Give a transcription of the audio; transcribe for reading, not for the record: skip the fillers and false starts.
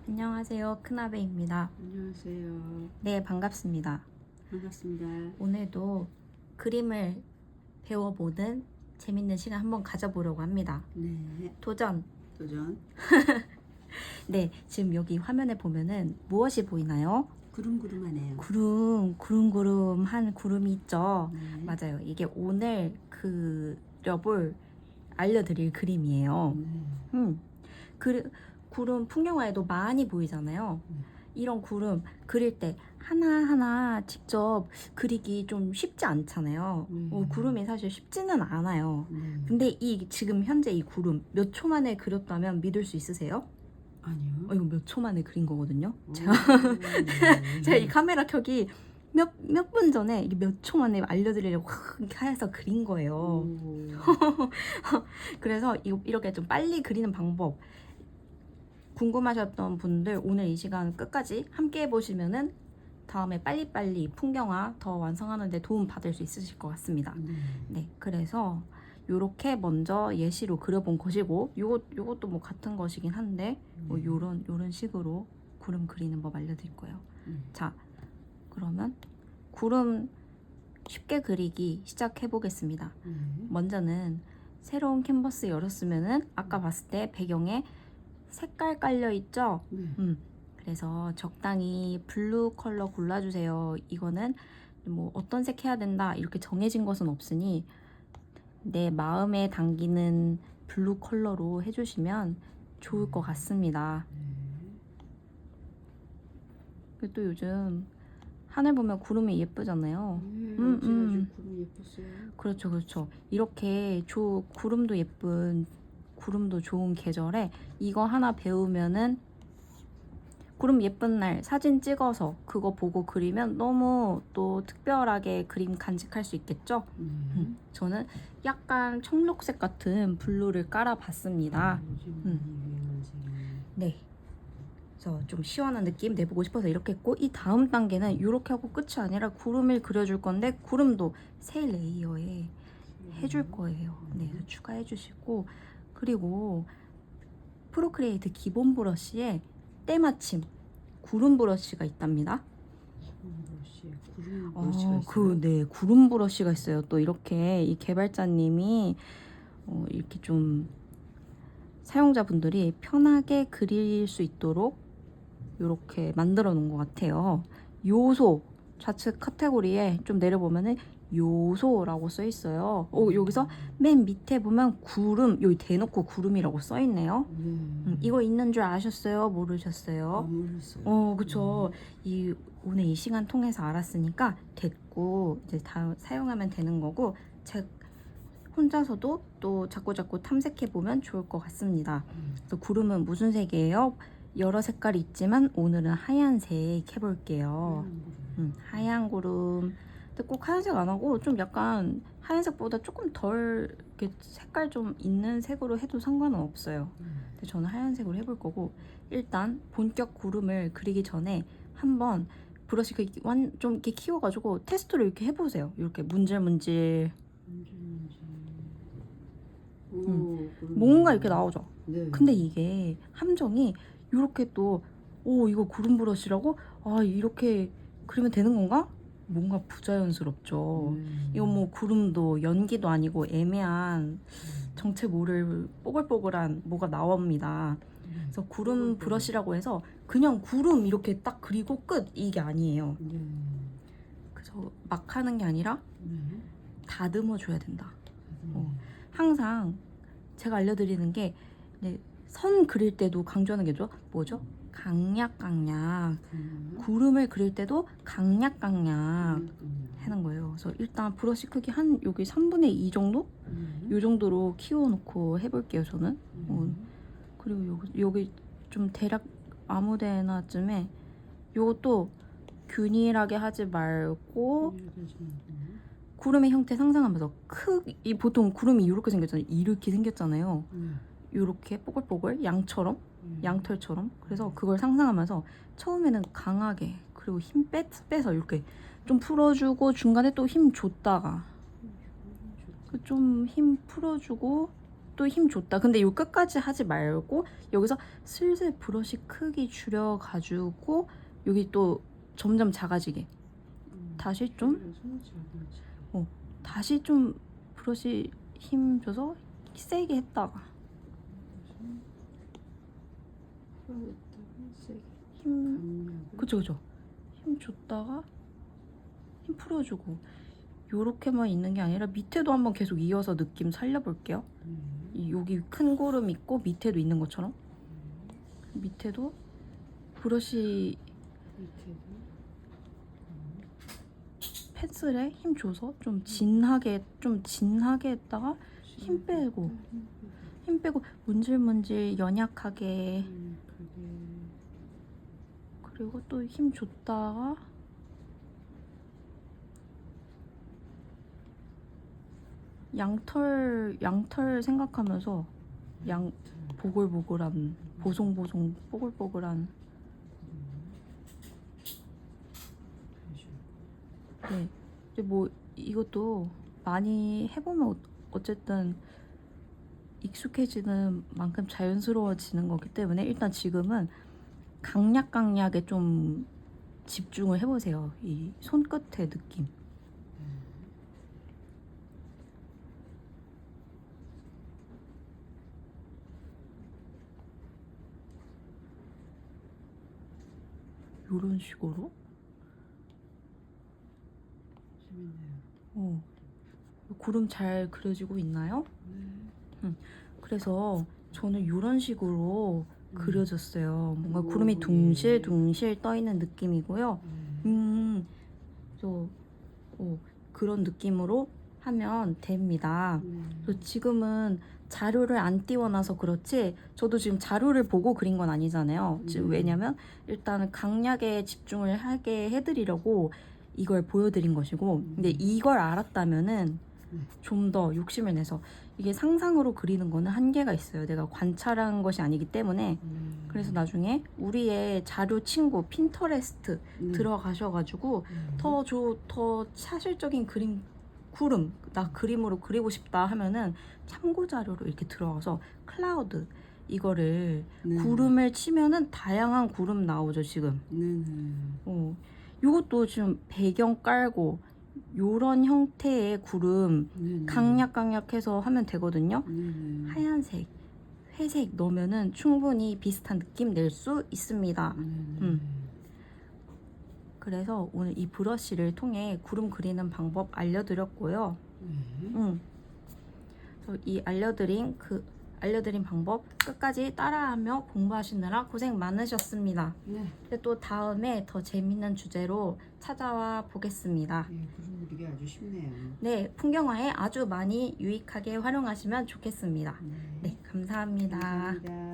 안녕하세요. 큰아베입니다. 안녕하세요. 네, 반갑습니다. 반갑습니다. 오늘도 그림을 배워보는 재밌는 시간 한번 가져보려고 합니다. 네, 도전! 도전. 네, 지금 여기 화면에 보면은 무엇이 보이나요? 구름구름하네요. 구름한 구름이 있죠? 네. 맞아요. 이게 오늘 알려드릴 그림이에요. 네. 구름 풍경화에도 많이 보이잖아요. 음. 이런 구름 그릴 때 하나하나 직접 그리기 좀 쉽지 않잖아요. 구름이 사실 쉽지는 않아요. 근데 지금 현재 이 구름 몇 초 만에 그렸다면 믿을 수 있으세요? 아니요. 이거 몇 초 만에 그린 거거든요. 네. 제가 이 카메라 켜기 몇 분 전에 이게 몇 초 만에 알려드리려고 이렇게 해서 그린 거예요. 오. 그래서 이렇게 좀 빨리 그리는 방법 궁금하셨던 분들 오늘 이 시간 끝까지 함께 해보시면은 다음에 빨리빨리 풍경화 더 완성하는 데 도움 받을 수 있으실 것 같습니다. 네, 그래서 요렇게 먼저 예시로 그려본 것이고 요것도 뭐 같은 것이긴 한데 뭐 요런 식으로 구름 그리는 법 알려드릴 거예요. 자, 그러면 구름 쉽게 그리기 시작해 보겠습니다. 먼저는 새로운 캔버스 열었으면은 아까 봤을 때 배경에 색깔 깔려 있죠? 그래서 적당히 블루 컬러 골라주세요. 이거는 뭐 어떤 색 해야 된다 이렇게 정해진 것은 없으니 내 마음에 담기는 블루 컬러로 해주시면 좋을 것 같습니다. 그리고 또 요즘 하늘 보면 구름이 예쁘잖아요. 구름이 예뻤어요. 그렇죠. 이렇게 구름도 예쁜 구름도 좋은 계절에 이거 하나 배우면은 구름 예쁜 날 사진 찍어서 그거 보고 그리면 너무 또 특별하게 그림 간직할 수 있겠죠? 저는 약간 청록색 같은 블루를 깔아봤습니다. 네. 그래서 좀 시원한 느낌 내보고 싶어서 이렇게 했고 이 다음 단계는 이렇게 하고 끝이 아니라 구름을 그려줄 건데 구름도 세 레이어에 해줄 거예요. 네, 그래서 추가해 주시고 그리고 프로크리에이트 기본 브러쉬에 때마침 구름 브러쉬가 있답니다. 구름 브러쉬가 있어요? 네, 구름 브러쉬가 있어요. 또 이렇게 이 개발자님이 이렇게 좀 사용자분들이 편하게 그릴 수 있도록 이렇게 만들어 놓은 것 같아요. 요소 좌측 카테고리에 좀 내려보면은 요소라고 써 있어요. 여기서 맨 밑에 보면 구름, 여기 대놓고 구름이라고 써 있네요. 이거 있는 줄 아셨어요? 모르셨어요? 모르겠어요. 그쵸. 오늘 이 시간 통해서 알았으니까 됐고 이제 다 사용하면 되는 거고 혼자서도 또 자꾸 탐색해 보면 좋을 것 같습니다. 그래서 구름은 무슨 색이에요? 여러 색깔이 있지만 오늘은 하얀색 해볼게요. 하얀 구름. 근데 꼭 하얀색 안 하고 좀 약간 하얀색보다 조금 덜 이렇게 색깔 좀 있는 색으로 해도 상관은 없어요. 근데 저는 하얀색으로 해볼 거고 일단 본격 구름을 그리기 전에 한번 브러쉬 좀 이렇게 키워가지고 테스트를 이렇게 해보세요. 이렇게 문질문질 뭔가 이렇게 나오죠. 네. 근데 이게 함정이 이렇게 또 이거 구름 브러쉬라고? 이렇게 그리면 되는 건가? 뭔가 부자연스럽죠. 이거 뭐 구름도 연기도 아니고 애매한 정체 모를 뽀글뽀글한 뭐가 나옵니다. 그래서 구름 브러쉬라고 해서 그냥 구름 이렇게 딱 그리고 끝 이게 아니에요. 그래서 막 하는 게 아니라 다듬어 줘야 된다. 항상 제가 알려드리는 게 선 그릴 때도 강조하는 게 뭐죠? 강약 구름을 그릴 때도 강약 하는 거예요. 그래서 일단 브러쉬 크기 한 여기 3분의 2 정도? 이 정도로 키워놓고 해볼게요 저는. 그리고 여기 좀 대략 아무데나쯤에 요것도 균일하게 하지 말고 구름의 형태 상상하면서 보통 구름이 이렇게 생겼잖아요. 이렇게 생겼잖아요. 이렇게 뽀글뽀글 양털처럼. 그래서 그걸 상상하면서 처음에는 강하게 그리고 힘 빼서 이렇게 좀 풀어주고 중간에 또 힘 줬다가 좀 힘 풀어주고 이것도 힘 좋다. 근데 요 끝까지 하지 말고 여기서 슬슬 브러쉬 크기 줄여가지고 여기 또 점점 작아지게. 다시 좀 손을 잡아야지. 다시 좀 브러쉬 힘 줘서 세게 했다가 힘 그쵸 힘 줬다가 힘 풀어주고 요렇게만 있는 게 아니라 밑에도 한번 계속 이어서 느낌 살려볼게요. 여기 큰 구름 있고 밑에도 있는 것처럼 밑에도 브러쉬 펜슬에 힘 줘서 좀 진하게 했다가 힘 빼고 문질문질 연약하게 그리고 또 힘 줬다가 양털 생각하면서 보글보글한 보송보송 뽀글뽀글한 네. 이제 뭐 이것도 많이 해보면 어쨌든 익숙해지는 만큼 자연스러워지는 거기 때문에 일단 지금은 강약에 좀 집중을 해보세요. 이 손끝의 느낌. 요런 식으로 구름 잘 그려지고 있나요? 그래서 저는 이런 식으로 그려졌어요. 뭔가 구름이 둥실둥실 떠 있는 느낌이고요. 그래서 그런 느낌으로 하면 됩니다. 그래서 지금은 자료를 안 띄워놔서 그렇지 저도 지금 자료를 보고 그린 건 아니잖아요. 지금 왜냐면 일단은 강약에 집중을 하게 해드리려고 이걸 보여드린 것이고 근데 이걸 알았다면은 좀 더 욕심을 내서 이게 상상으로 그리는 거는 한계가 있어요. 내가 관찰한 것이 아니기 때문에 그래서 나중에 우리의 자료 친구 핀터레스트 들어가셔가지고 더 사실적인 구름 나 그림으로 그리고 싶다 하면은 참고 자료로 이렇게 들어가서 클라우드 이거를 구름을 치면은 다양한 구름 나오죠 지금. 요것도 지금 배경 깔고 요런 형태의 구름 강약해서 하면 되거든요. 하얀색, 회색 넣으면은 충분히 비슷한 느낌 낼 수 있습니다. 그래서 오늘 이 브러쉬를 통해 구름 그리는 방법 알려드렸고요. 그래서 이 알려드린 방법 끝까지 따라하며 공부하시느라 고생 많으셨습니다. 근데 또 다음에 더 재밌는 주제로 찾아와 보겠습니다. 구름 그리기 아주 쉽네요. 네, 풍경화에 아주 많이 유익하게 활용하시면 좋겠습니다. 네, 감사합니다. 감사합니다.